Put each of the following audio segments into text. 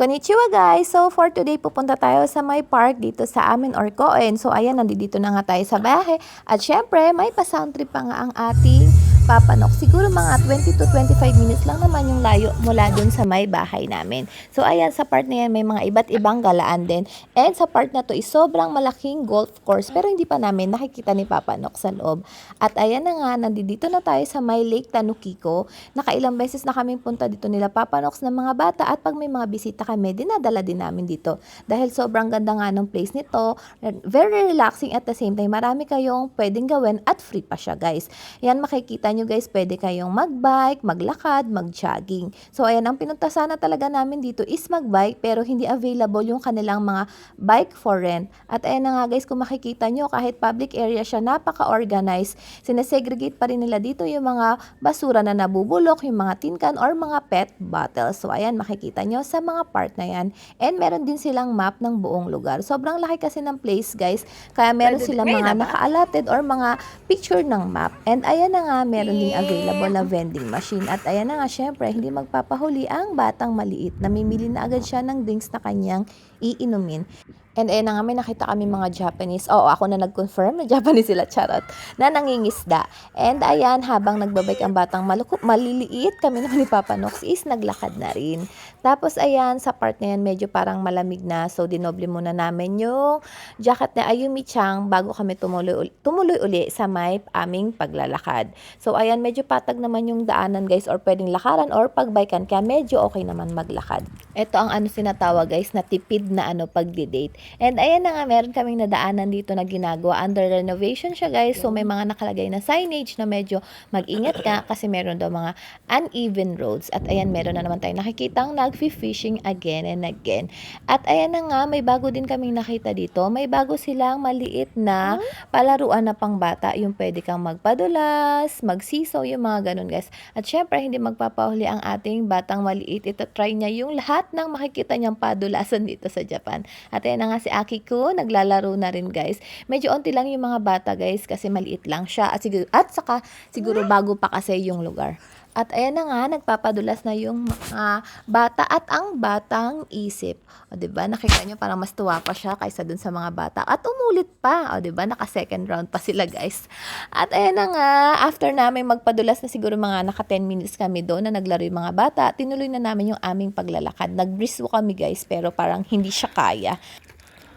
Konnichiwa guys! So for today pupunta tayo sa may park dito sa amin or Koen. So ayan, nandito na nga tayo sa bahay. At syempre, may pa-sound trip pa nga ang ating papanok. Siguro mga 20 to 25 minutes lang naman yung layo mula dun sa may bahay namin. So ayan, sa part na yan may mga iba't ibang galaan din. And sa part na to is sobrang malaking golf course. Pero hindi pa namin nakikita ni Papanok sa loob. At ayan na nga, nandito na tayo sa may Lake Tanukiko. Nakailang beses na kami punta dito nila Papanoks ng mga bata. At pag may mga bisita kami, dinadala din namin dito. Dahil sobrang ganda nga ng place nito. Very relaxing at the same time. Marami kayong pwedeng gawin at free pa siya guys. Yan makikita nyo guys, pwede kayong magbike, maglakad, mag-jogging. So ayan, ang pinunta sana talaga namin dito is magbike pero hindi available yung kanilang mga bike for rent. At ayan na nga guys, kung makikita nyo, kahit public area siya, napaka-organized. Sinesegregate pa rin nila dito yung mga basura na nabubulok, yung mga tin can or mga pet bottles. So ayan, makikita nyo sa mga part na yan. And meron din silang map ng buong lugar. Sobrang laki kasi ng place guys, kaya meron silang mga naka-allotted or mga picture ng map. And ayan na nga, meron ding available na vending machine. At ayan na nga, syempre, hindi magpapahuli ang batang maliit. Namimili na agad siya ng drinks na kanyang iinumin. And ayan na nga, may nakita kami mga Japanese. Oo, ako na nag-confirm na Japanese sila, charot, na nangingisda. And ayan, habang nagbabike ang batang maliliit, kami naman ni Papa Nox is naglakad na rin. Tapos ayan, sa part na yan, medyo parang malamig na. So, dinoble muna namin yung jacket na Ayumi-chan bago kami tumuloy uli sa may aming paglalakad. So, ayan, medyo patag naman yung daanan guys, or pwedeng lakaran or pagbikan, kaya medyo okay naman maglakad. Ito ang ano sinatawag guys, na tipid na pagdi-date. And ayan na nga, meron kaming nadaanan dito na ginagawa. Under renovation siya guys. So may mga nakalagay na signage na medyo mag-ingat ka kasi meron daw mga uneven roads. At ayan, meron na naman tayong nakikitang nag-fishing again and again. At ayan na nga, may bago din kaming nakita dito. May bago silang maliit na palaruan na pangbata. Yung pwede kang magpadulas, magsiso, yung mga ganun guys. At syempre, hindi magpapahuli ang ating batang maliit. Ito, try niya yung lahat ng makikita niyang padulasan dito sa Japan. At ayan na nga, si Akiko, naglalaro na rin guys. Medyo onti lang yung mga bata guys kasi maliit lang siya. At saka siguro bago pa kasi yung lugar. At ayan na nga, nagpapadulas na yung mga bata at ang batang isip. O diba, nakita nyo parang mas tuwa pa siya kaysa dun sa mga bata. At umulit pa, o diba, naka second round pa sila guys. At ayan na nga, after namin magpadulas na siguro mga naka 10 minutes kami doon na naglaro yung mga bata, tinuloy na namin yung aming paglalakad. Nag-brisk kami guys, pero parang hindi siya kaya.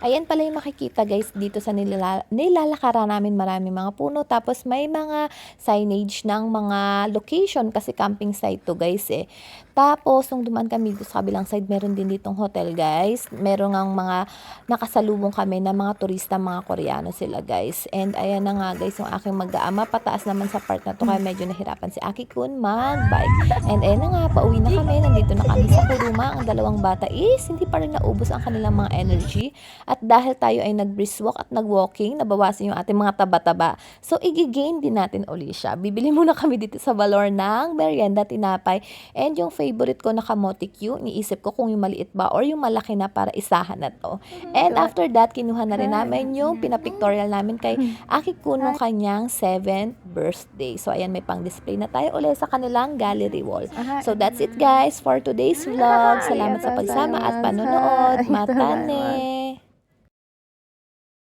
Ayan pala yung makikita guys dito sa nilalakaran namin, maraming mga puno. Tapos may mga signage ng mga location kasi camping site to guys eh. Tapos nung dumaan kami dito sa kabilang side, meron din ditong hotel guys. Meron ngang mga nakasalubong kami na mga turista, mga Koreano sila guys. And ayan na nga guys, yung aking mag-aama, pataas naman sa part na to kaya medyo nahirapan si Aki-kun mag-bike. And ayan na nga, pauwi na kami. Nandito na kami sa Kuruma. Ang dalawang bata is hindi pa rin naubos ang kanilang mga energy. At dahil tayo ay nag-brisk walk at nag-walking, nabawasan yung ating mga taba-taba. So, i-gain din natin uli siya. Bibili muna kami dito sa Valor ng merienda, tinapay. And yung favorite ko na kamote Q, iniisip ko kung yung maliit ba or yung malaki na para isahan na to. And after that, kinuha na rin namin yung pinapictorial namin kay Aki-kun nung kanyang 7th birthday. So, ayan, may pang-display na tayo ulit sa kanilang gallery wall. So, that's it guys for today's vlog. Salamat sa pagsama at panonood. Matane!